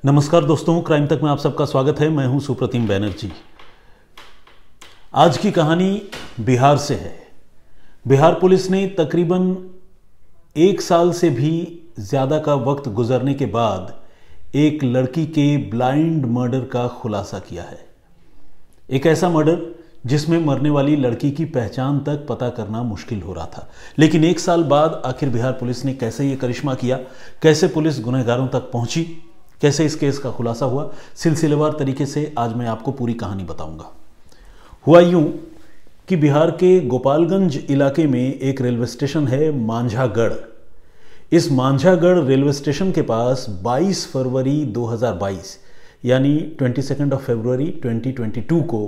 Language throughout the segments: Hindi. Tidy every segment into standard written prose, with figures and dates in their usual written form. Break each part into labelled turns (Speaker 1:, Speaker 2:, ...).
Speaker 1: नमस्कार दोस्तों, क्राइम तक में आप सबका स्वागत है। मैं हूं सुप्रतिम बैनर्जी। आज की कहानी बिहार से है। बिहार पुलिस ने तकरीबन 1 साल से भी ज़्यादा का वक्त गुजरने के बाद एक लड़की के ब्लाइंड मर्डर का खुलासा किया है। एक ऐसा मर्डर जिसमें मरने वाली लड़की की पहचान तक पता करना मुश्किल हो रहा था, लेकिन 1 साल बाद आखिर बिहार पुलिस ने कैसे ये करिश्मा किया, कैसे पुलिस गुनहगारों तक पहुंची, कैसे इस केस का खुलासा हुआ, सिलसिलेवार तरीके से आज मैं आपको पूरी कहानी बताऊंगा। हुआ यूं कि बिहार के गोपालगंज इलाके में एक रेलवे स्टेशन है मांझागढ़। इस मांझागढ़ रेलवे स्टेशन के पास 22 फरवरी 2022 यानी 22 फरवरी 2022 को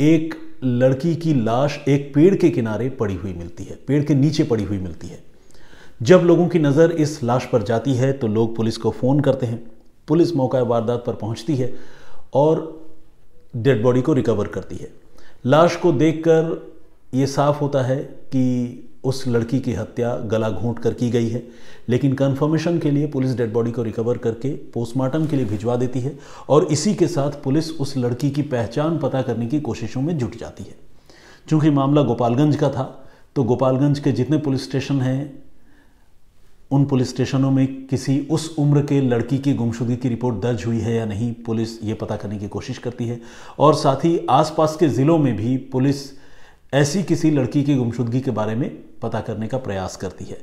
Speaker 1: एक लड़की की लाश एक पेड़ के किनारे पड़ी हुई मिलती है, पेड़ के नीचे पड़ी हुई मिलती है। जब लोगों की नज़र इस लाश पर जाती है तो लोग पुलिस को फ़ोन करते हैं। पुलिस मौका वारदात पर पहुंचती है और डेड बॉडी को रिकवर करती है। लाश को देखकर ये साफ होता है कि उस लड़की की हत्या गला घोंट कर की गई है, लेकिन कंफर्मेशन के लिए पुलिस डेड बॉडी को रिकवर करके पोस्टमार्टम के लिए भिजवा देती है और इसी के साथ पुलिस उस लड़की की पहचान पता करने की कोशिशों में जुट जाती है। चूँकि मामला गोपालगंज का था तो गोपालगंज के जितने पुलिस स्टेशन हैं उन पुलिस स्टेशनों में किसी उस उम्र के लड़की की गुमशुदगी की रिपोर्ट दर्ज हुई है या नहीं, पुलिस ये पता करने की कोशिश करती है। और साथ ही आसपास के ज़िलों में भी पुलिस ऐसी किसी लड़की की गुमशुदगी के बारे में पता करने का प्रयास करती है,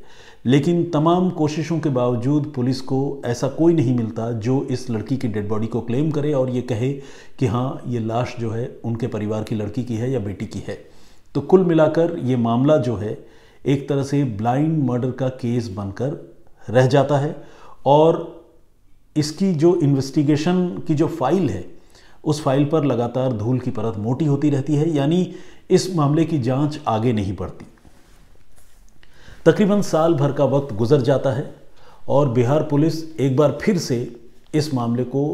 Speaker 1: लेकिन तमाम कोशिशों के बावजूद पुलिस को ऐसा कोई नहीं मिलता जो इस लड़की की डेड बॉडी को क्लेम करे और ये कहे कि हाँ, ये लाश जो है उनके परिवार की लड़की की है या बेटी की है। तो कुल मिलाकर ये मामला जो है एक तरह से ब्लाइंड मर्डर का केस बनकर रह जाता है और इसकी जो इन्वेस्टिगेशन की जो फाइल है उस फाइल पर लगातार धूल की परत मोटी होती रहती है, यानी इस मामले की जांच आगे नहीं बढ़ती। तकरीबन साल भर का वक्त गुजर जाता है और बिहार पुलिस एक बार फिर से इस मामले को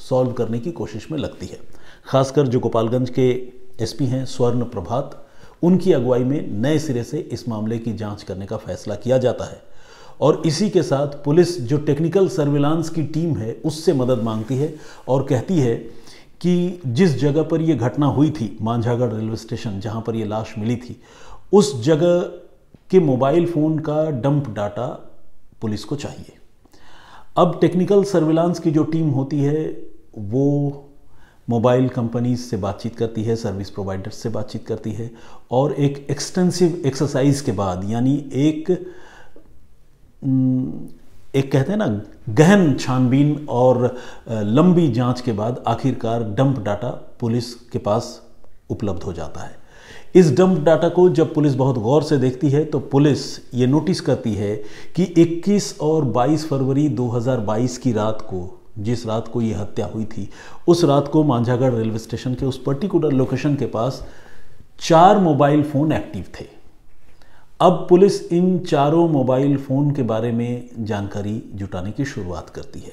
Speaker 1: सॉल्व करने की कोशिश में लगती है। खासकर जो गोपालगंज के एसपी हैं स्वर्ण प्रभात, उनकी अगुवाई में नए सिरे से इस मामले की जांच करने का फैसला किया जाता है और इसी के साथ पुलिस जो टेक्निकल सर्विलांस की टीम है उससे मदद मांगती है और कहती है कि जिस जगह पर यह घटना हुई थी, मांझागढ़ रेलवे स्टेशन जहां पर यह लाश मिली थी, उस जगह के मोबाइल फ़ोन का डंप डाटा पुलिस को चाहिए। अब टेक्निकल सर्विलांस की जो टीम होती है वो मोबाइल कंपनीज से बातचीत करती है, सर्विस प्रोवाइडर्स से बातचीत करती है और एक एक्सटेंसिव एक्सरसाइज के बाद, यानी एक कहते हैं ना गहन छानबीन और लंबी जांच के बाद आखिरकार डंप डाटा पुलिस के पास उपलब्ध हो जाता है। इस डंप डाटा को जब पुलिस बहुत गौर से देखती है तो पुलिस ये नोटिस करती है कि 21 और 22 फरवरी 2022 की रात को, जिस रात को ये हत्या हुई थी, उस रात को मांझागढ़ रेलवे स्टेशन के उस पर्टिकुलर लोकेशन के पास 4 मोबाइल फ़ोन एक्टिव थे। अब पुलिस इन चारों मोबाइल फ़ोन के बारे में जानकारी जुटाने की शुरुआत करती है।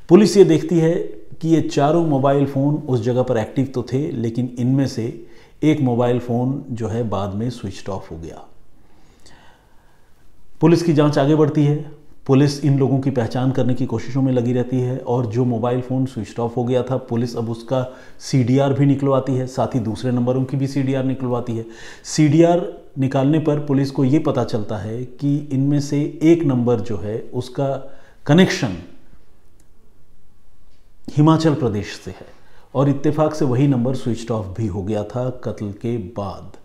Speaker 1: पुलिस ये देखती है कि ये चारों मोबाइल फ़ोन उस जगह पर एक्टिव तो थे, लेकिन इनमें से एक मोबाइल फ़ोन जो है बाद में स्विच ऑफ हो गया। पुलिस की जांच आगे बढ़ती है। पुलिस इन लोगों की पहचान करने की कोशिशों में लगी रहती है और जो मोबाइल फ़ोन स्विच ऑफ हो गया था, पुलिस अब उसका सीडीआर भी निकलवाती है, साथ ही दूसरे नंबरों की भी सीडीआर निकलवाती है। सीडीआर निकालने पर पुलिस को ये पता चलता है कि इनमें से एक नंबर जो है उसका कनेक्शन हिमाचल प्रदेश से है और इत्तेफाक से वही नंबर स्विच ऑफ भी हो गया था कत्ल के बाद।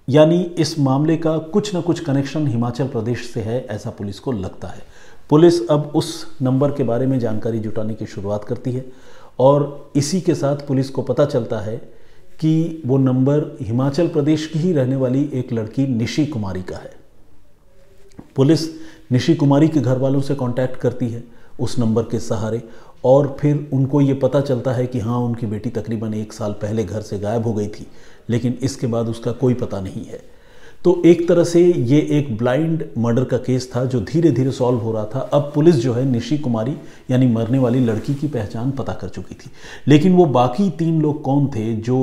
Speaker 1: यानी इस मामले का कुछ न कुछ कनेक्शन हिमाचल प्रदेश से है, ऐसा पुलिस को लगता है। पुलिस अब उस नंबर के बारे में जानकारी जुटाने की शुरुआत करती है और इसी के साथ पुलिस को पता चलता है कि वो नंबर हिमाचल प्रदेश की ही रहने वाली एक लड़की निशी कुमारी का है। पुलिस निशी कुमारी के घर वालों से कांटेक्ट करती है उस नंबर के सहारे और फिर उनको ये पता चलता है कि हाँ, उनकी बेटी तकरीबन 1 साल पहले घर से गायब हो गई थी, लेकिन इसके बाद उसका कोई पता नहीं है। तो एक तरह से ये एक ब्लाइंड मर्डर का केस था जो धीरे धीरे सॉल्व हो रहा था। अब पुलिस जो है निशी कुमारी यानी मरने वाली लड़की की पहचान पता कर चुकी थी, लेकिन वो बाकी 3 लोग कौन थे जो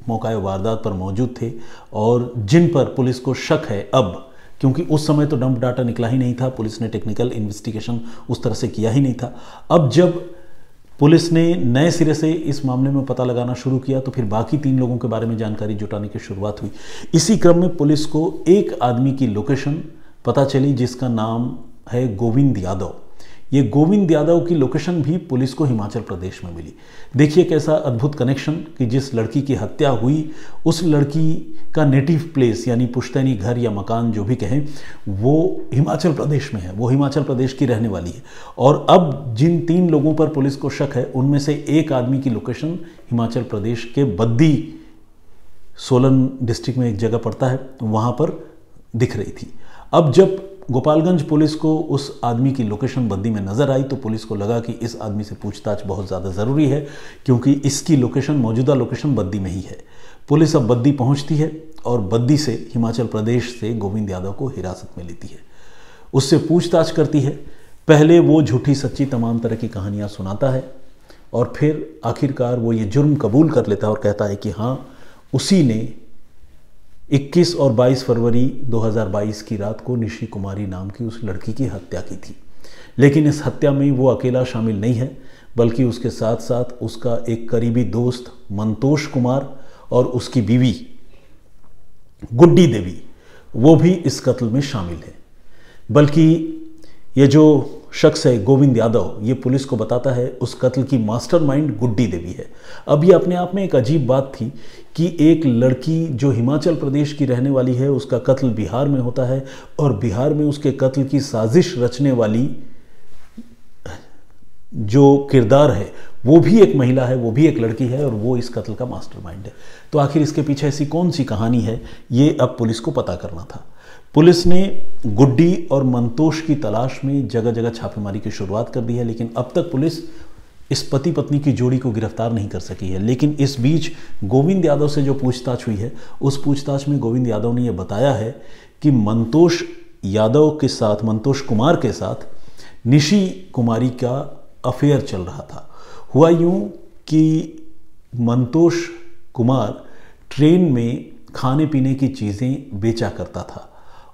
Speaker 1: मौका वारदात पर मौजूद थे और जिन पर पुलिस को शक है अब, क्योंकि उस समय तो डंप डाटा निकला ही नहीं था, पुलिस ने टेक्निकल इन्वेस्टिगेशन उस तरह से किया ही नहीं था। अब जब पुलिस ने नए सिरे से इस मामले में पता लगाना शुरू किया तो फिर बाकी 3 लोगों के बारे में जानकारी जुटाने की शुरुआत हुई। इसी क्रम में पुलिस को एक आदमी की लोकेशन पता चली जिसका नाम है गोविंद यादव। ये गोविंद यादव की लोकेशन भी पुलिस को हिमाचल प्रदेश में मिली। देखिए कैसा अद्भुत कनेक्शन कि जिस लड़की की हत्या हुई उस लड़की का नेटिव प्लेस यानी पुश्तैनी घर या मकान जो भी कहें वो हिमाचल प्रदेश में है, वो हिमाचल प्रदेश की रहने वाली है। और अब जिन 3 लोगों पर पुलिस को शक है उनमें से एक आदमी की लोकेशन हिमाचल प्रदेश के बद्दी, सोलन डिस्ट्रिक्ट में एक जगह पड़ता है, वहाँ पर दिख रही थी। अब जब गोपालगंज पुलिस को उस आदमी की लोकेशन बद्दी में नज़र आई तो पुलिस को लगा कि इस आदमी से पूछताछ बहुत ज़्यादा ज़रूरी है क्योंकि इसकी लोकेशन, मौजूदा लोकेशन बद्दी में ही है। पुलिस अब बद्दी पहुंचती है और बद्दी से हिमाचल प्रदेश से गोविंद यादव को हिरासत में लेती है, उससे पूछताछ करती है। पहले वो झूठी सच्ची तमाम तरह की कहानियाँ सुनाता है और फिर आखिरकार वो ये जुर्म कबूल कर लेता है और कहता है कि हाँ, उसी ने 21 और 22 फरवरी 2022 की रात को निशी कुमारी नाम की उस लड़की की हत्या की थी। लेकिन इस हत्या में वो अकेला शामिल नहीं है बल्कि उसके साथ साथ उसका एक करीबी दोस्त मंतोष कुमार और उसकी बीवी गुड्डी देवी, वो भी इस कत्ल में शामिल है। बल्कि ये जो शख्स है गोविंद यादव, ये पुलिस को बताता है उस कत्ल की मास्टरमाइंड गुड्डी देवी है। अब ये अपने आप में एक अजीब बात थी कि एक लड़की जो हिमाचल प्रदेश की रहने वाली है उसका कत्ल बिहार में होता है और बिहार में उसके कत्ल की साजिश रचने वाली जो किरदार है वो भी एक महिला है, वो भी एक लड़की है और वो इस कत्ल का मास्टरमाइंड है। तो आखिर इसके पीछे ऐसी कौन सी कहानी है, ये अब पुलिस को पता करना था। पुलिस ने गुड्डी और मंतोष की तलाश में जगह जगह छापेमारी की शुरुआत कर दी है, लेकिन अब तक पुलिस इस पति पत्नी की जोड़ी को गिरफ्तार नहीं कर सकी है। लेकिन इस बीच गोविंद यादव से जो पूछताछ हुई है उस पूछताछ में गोविंद यादव ने यह बताया है कि मंतोष यादव के साथ, मंतोष कुमार के साथ निशी कुमारी का अफेयर चल रहा था। हुआ यूं कि मंतोष कुमार ट्रेन में खाने पीने की चीज़ें बेचा करता था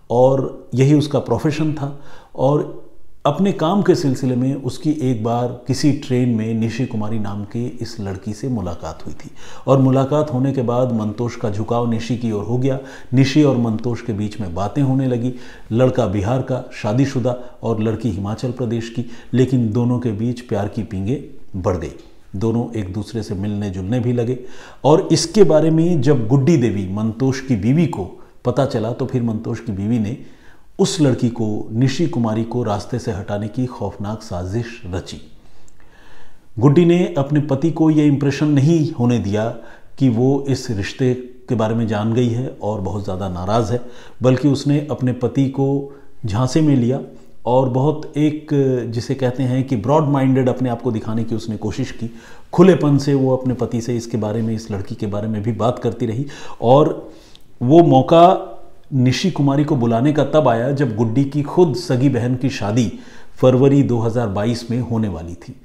Speaker 1: और यही उसका प्रोफेशन था। और अपने काम के सिलसिले में उसकी एक बार किसी ट्रेन में निशी कुमारी नाम के इस लड़की से मुलाकात हुई थी और मुलाकात होने के बाद मंतोष का झुकाव निशी की ओर हो गया। निशी और मंतोष के बीच में बातें होने लगी। लड़का बिहार का, शादीशुदा, और लड़की हिमाचल प्रदेश की, लेकिन दोनों के बीच प्यार की पींगे बढ़ गई। दोनों एक दूसरे से मिलने जुलने भी लगे। और इसके बारे में जब गुड्डी देवी, मंतोष की बीवी, को पता चला तो फिर मंतोष की बीवी ने उस लड़की को, निशी कुमारी को, रास्ते से हटाने की खौफनाक साजिश रची। गुड्डी ने अपने पति को यह इंप्रेशन नहीं होने दिया कि वो इस रिश्ते के बारे में जान गई है और बहुत ज़्यादा नाराज़ है, बल्कि उसने अपने पति को झांसे में लिया और बहुत एक, जिसे कहते हैं कि ब्रॉड माइंडेड, अपने आप को दिखाने की उसने कोशिश की। खुलेपन से वो अपने पति से इसके बारे में, इस लड़की के बारे में भी बात करती रही। और वो मौका निशी कुमारी को बुलाने का तब आया जब गुड्डी की खुद सगी बहन की शादी फरवरी 2022 में होने वाली थी।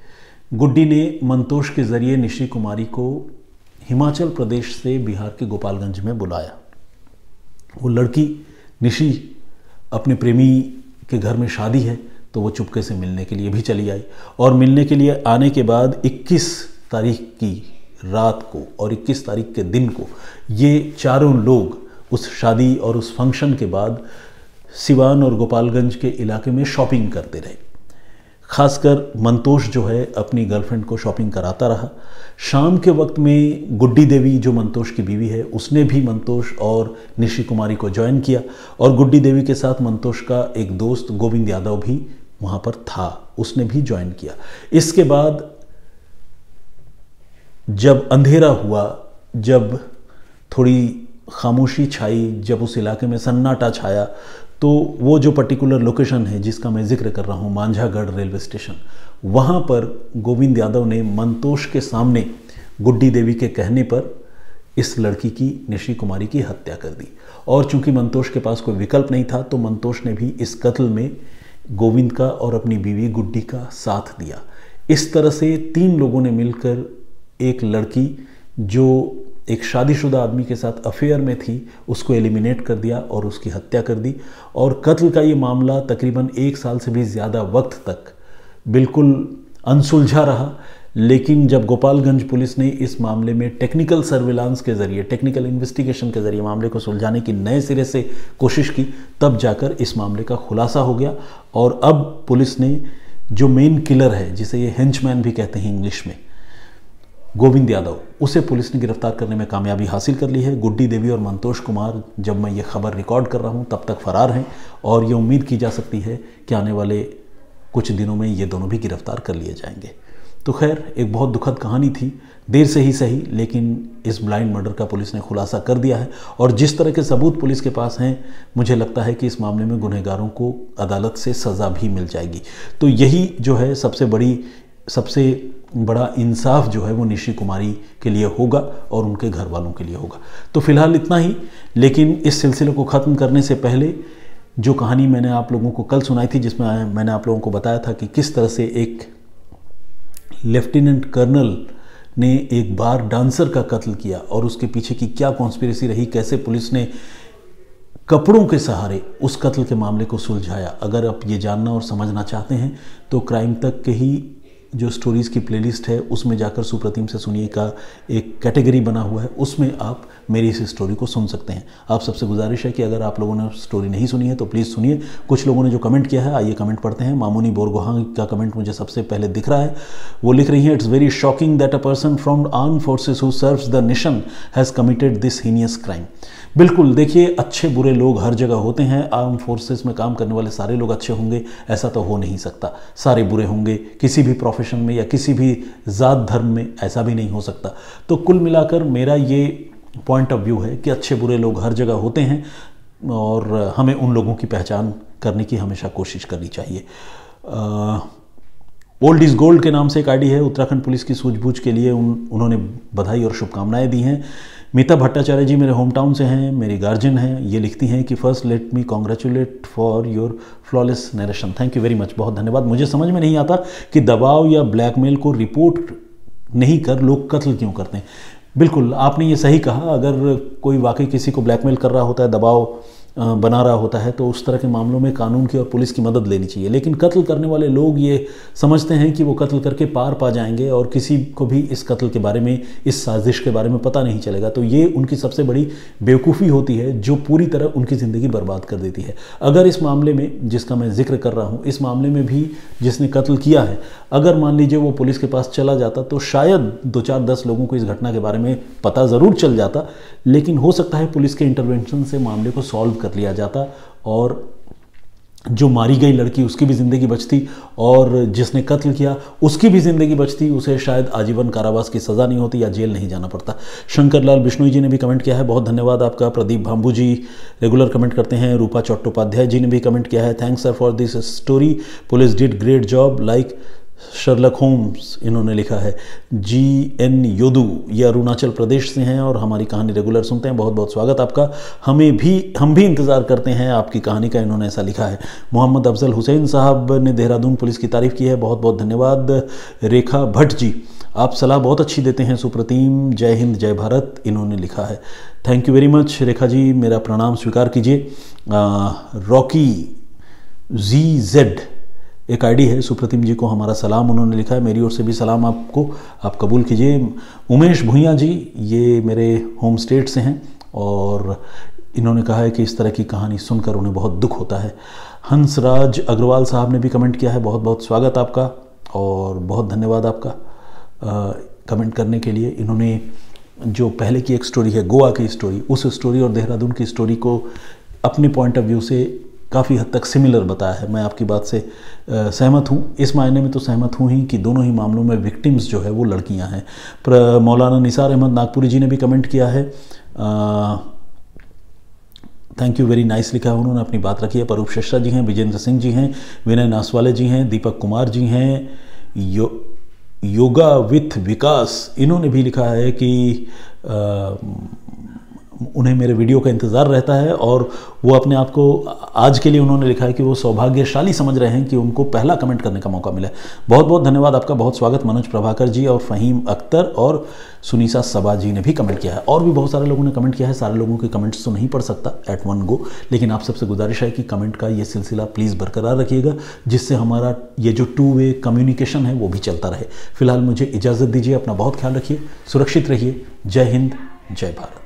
Speaker 1: गुड्डी ने मंतोष के ज़रिए निशी कुमारी को हिमाचल प्रदेश से बिहार के गोपालगंज में बुलाया। वो लड़की निशी, अपने प्रेमी के घर में शादी है तो वो चुपके से मिलने के लिए भी चली आई। और मिलने के लिए आने के बाद 21 तारीख की रात को और 21 तारीख के दिन को ये चारों लोग उस शादी और उस फंक्शन के बाद सिवान और गोपालगंज के इलाके में शॉपिंग करते रहे। खासकर मंतोष जो है अपनी गर्लफ्रेंड को शॉपिंग कराता रहा। शाम के वक्त में गुड्डी देवी, जो मंतोष की बीवी है, उसने भी मंतोष और निशी कुमारी को ज्वाइन किया और गुड्डी देवी के साथ मंतोष का एक दोस्त गोविंद यादव भी वहाँ पर था, उसने भी ज्वाइन किया। इसके बाद जब अंधेरा हुआ, जब थोड़ी खामोशी छाई, जब उस इलाके में सन्नाटा छाया, तो वो जो पर्टिकुलर लोकेशन है जिसका मैं जिक्र कर रहा हूँ, मांझागढ़ रेलवे स्टेशन, वहाँ पर गोविंद यादव ने मंतोष के सामने गुड्डी देवी के कहने पर इस लड़की की, निशी कुमारी की हत्या कर दी। और चूंकि मंतोष के पास कोई विकल्प नहीं था तो मंतोष ने भी इस कत्ल में गोविंद का और अपनी बीवी गुड्डी का साथ दिया। इस तरह से 3 लोगों ने मिलकर एक लड़की जो एक शादीशुदा आदमी के साथ अफेयर में थी उसको एलिमिनेट कर दिया और उसकी हत्या कर दी। और कत्ल का ये मामला तकरीबन 1 साल से भी ज़्यादा वक्त तक बिल्कुल अनसुलझा रहा। लेकिन जब गोपालगंज पुलिस ने इस मामले में टेक्निकल सर्विलांस के ज़रिए, टेक्निकल इन्वेस्टिगेशन के ज़रिए मामले को सुलझाने की नए सिरे से कोशिश की, तब जाकर इस मामले का खुलासा हो गया। और अब पुलिस ने जो मेन किलर है, जिसे ये हेंचमैन भी कहते हैं इंग्लिश में, गोविंद यादव, उसे पुलिस ने गिरफ्तार करने में कामयाबी हासिल कर ली है। गुड्डी देवी और मंतोष कुमार जब मैं ये खबर रिकॉर्ड कर रहा हूँ तब तक फरार हैं और ये उम्मीद की जा सकती है कि आने वाले कुछ दिनों में ये दोनों भी गिरफ्तार कर लिए जाएंगे। तो खैर, एक बहुत दुखद कहानी थी, देर से ही सही, लेकिन इस ब्लाइंड मर्डर का पुलिस ने खुलासा कर दिया है। और जिस तरह के सबूत पुलिस के पास हैं, मुझे लगता है कि इस मामले में गुनहगारों को अदालत से सज़ा भी मिल जाएगी। तो यही जो है सबसे बड़ा इंसाफ जो है वो निशी कुमारी के लिए होगा और उनके घर वालों के लिए होगा। तो फिलहाल इतना ही, लेकिन इस सिलसिले को ख़त्म करने से पहले जो कहानी मैंने आप लोगों को कल सुनाई थी, जिसमें मैंने आप लोगों को बताया था कि किस तरह से एक लेफ्टिनेंट कर्नल ने एक बार डांसर का कत्ल किया और उसके पीछे की क्या कॉन्स्पिरेसी रही, कैसे पुलिस ने कपड़ों के सहारे उस कत्ल के मामले को सुलझाया। अगर आप ये जानना और समझना चाहते हैं तो क्राइम तक के ही जो स्टोरीज़ की प्लेलिस्ट है उसमें जाकर सुप्रतिम से सुनिए का एक कैटेगरी बना हुआ है, उसमें आप मेरी इस स्टोरी को सुन सकते हैं। आप सबसे गुजारिश है कि अगर आप लोगों ने स्टोरी नहीं सुनी है तो प्लीज़ सुनिए। कुछ लोगों ने जो कमेंट किया है, आइए कमेंट पढ़ते हैं। मामूनी बोरगोहां का कमेंट मुझे सबसे पहले दिख रहा है। वो लिख रही हैं, it's very shocking that a person from armed forces who serves the nation has committed this heinous crime. बिल्कुल, देखिए, अच्छे बुरे लोग हर जगह होते हैं। आर्म फोर्सेस में काम करने वाले सारे लोग अच्छे होंगे ऐसा तो हो नहीं सकता, सारे बुरे होंगे। किसी भी प्रोफेशन में या किसी भी जात धर्म में ऐसा भी नहीं हो सकता। तो कुल मिलाकर मेरा ये पॉइंट ऑफ व्यू है कि अच्छे बुरे लोग हर जगह होते हैं और हमें उन लोगों की पहचान करने की हमेशा कोशिश करनी चाहिए। ओल्ड इज़ गोल्ड के नाम से एक आईडी है, उत्तराखंड पुलिस की सूझबूझ के लिए उन्होंने बधाई और शुभकामनाएं दी हैं। मीता भट्टाचार्य जी मेरे होम टाउन से हैं, मेरी गार्जियन हैं। ये लिखती हैं कि first let me congratulate for your flawless narration. Thank you very much, बहुत धन्यवाद। मुझे समझ में नहीं आता कि दबाव या ब्लैकमेल को रिपोर्ट नहीं कर लोग कत्ल क्यों करते हैं। बिल्कुल, आपने ये सही कहा, अगर कोई वाकई किसी को ब्लैकमेल कर रहा होता है, दबाव बना रहा होता है, तो उस तरह के मामलों में कानून की और पुलिस की मदद लेनी चाहिए। लेकिन कत्ल करने वाले लोग ये समझते हैं कि वो कत्ल करके पार पा जाएंगे और किसी को भी इस कत्ल के बारे में, इस साजिश के बारे में पता नहीं चलेगा। तो ये उनकी सबसे बड़ी बेवकूफ़ी होती है जो पूरी तरह उनकी ज़िंदगी बर्बाद कर देती है। अगर इस मामले में, जिसका मैं जिक्र कर रहा हूँ, इस मामले में भी जिसने कत्ल किया है, अगर मान लीजिए वो पुलिस के पास चला जाता तो शायद 2-4-10 लोगों को इस घटना के बारे में पता ज़रूर चल जाता, लेकिन हो सकता है पुलिस के इंटरवेंशन से मामले को सॉल्व कर लिया जाता और जो मारी गई लड़की उसकी भी ज़िंदगी बचती और जिसने कत्ल किया उसकी भी ज़िंदगी बचती, उसे शायद आजीवन कारावास की सज़ा नहीं होती या जेल नहीं जाना पड़ता। शंकर लाल बिश्नोई जी ने भी कमेंट किया है, बहुत धन्यवाद आपका। प्रदीप भांबू जी रेगुलर कमेंट करते हैं। रूपा चट्टोपाध्याय जी ने भी कमेंट किया है, thanks sir for this story, police did great job like Sherlock Holmes, इन्होंने लिखा है। GN योदू, ये अरुणाचल प्रदेश से हैं और हमारी कहानी रेगुलर सुनते हैं, बहुत बहुत स्वागत आपका। हम भी इंतज़ार करते हैं आपकी कहानी का, इन्होंने ऐसा लिखा है। मोहम्मद अफजल हुसैन साहब ने देहरादून पुलिस की तारीफ़ की है, बहुत बहुत धन्यवाद। रेखा भट्ट जी, आप सलाह बहुत अच्छी देते हैं सुप्रतिम, जय हिंद जय भारत, इन्होंने लिखा है। Thank you very much Rekha ji, मेरा प्रणाम स्वीकार कीजिए। रॉकी ZZ एक आईडी है, सुप्रतिम जी को हमारा सलाम, उन्होंने लिखा है, मेरी ओर से भी सलाम आपको, आप कबूल कीजिए। उमेश भुइयाँ जी, ये मेरे होम स्टेट से हैं और इन्होंने कहा है कि इस तरह की कहानी सुनकर उन्हें बहुत दुख होता है। हंसराज अग्रवाल साहब ने भी कमेंट किया है, बहुत बहुत स्वागत आपका और बहुत धन्यवाद आपका कमेंट करने के लिए। इन्होंने जो पहले की एक स्टोरी है, गोवा की स्टोरी, उस स्टोरी और देहरादून की स्टोरी को अपने पॉइंट ऑफ व्यू से काफ़ी हद तक सिमिलर बताया है। मैं आपकी बात से सहमत हूँ, इस मायने में तो सहमत हूँ ही कि दोनों ही मामलों में विक्टिम्स जो है वो लड़कियाँ हैं। मौलाना निसार अहमद नागपुरी जी ने भी कमेंट किया है, थैंक यू वेरी नाइस लिखा है, उन्होंने अपनी बात रखी है। परूप शेषा जी हैं, विजेंद्र सिंह जी हैं, विनय नासवाले जी हैं, दीपक कुमार जी हैं, योगा विथ विकास, इन्होंने भी लिखा है कि उन्हें मेरे वीडियो का इंतज़ार रहता है और वो अपने आप को आज के लिए उन्होंने लिखा है कि वो सौभाग्यशाली समझ रहे हैं कि उनको पहला कमेंट करने का मौका मिला है। बहुत बहुत धन्यवाद आपका, बहुत स्वागत। मनोज प्रभाकर जी और फ़हीम अख्तर और सुनीसा सबा जी ने भी कमेंट किया है और भी बहुत सारे लोगों ने कमेंट किया है। सारे लोगों के कमेंट्स तो नहीं पढ़ सकता एट वन गो, लेकिन आप सबसे गुजारिश है कि कमेंट का ये सिलसिला प्लीज़ बरकरार रखिएगा, जिससे हमारा ये जो टू वे कम्युनिकेशन है वो भी चलता रहे। फिलहाल मुझे इजाज़त दीजिए, अपना बहुत ख्याल रखिए, सुरक्षित रहिए। जय हिंद, जय भारत।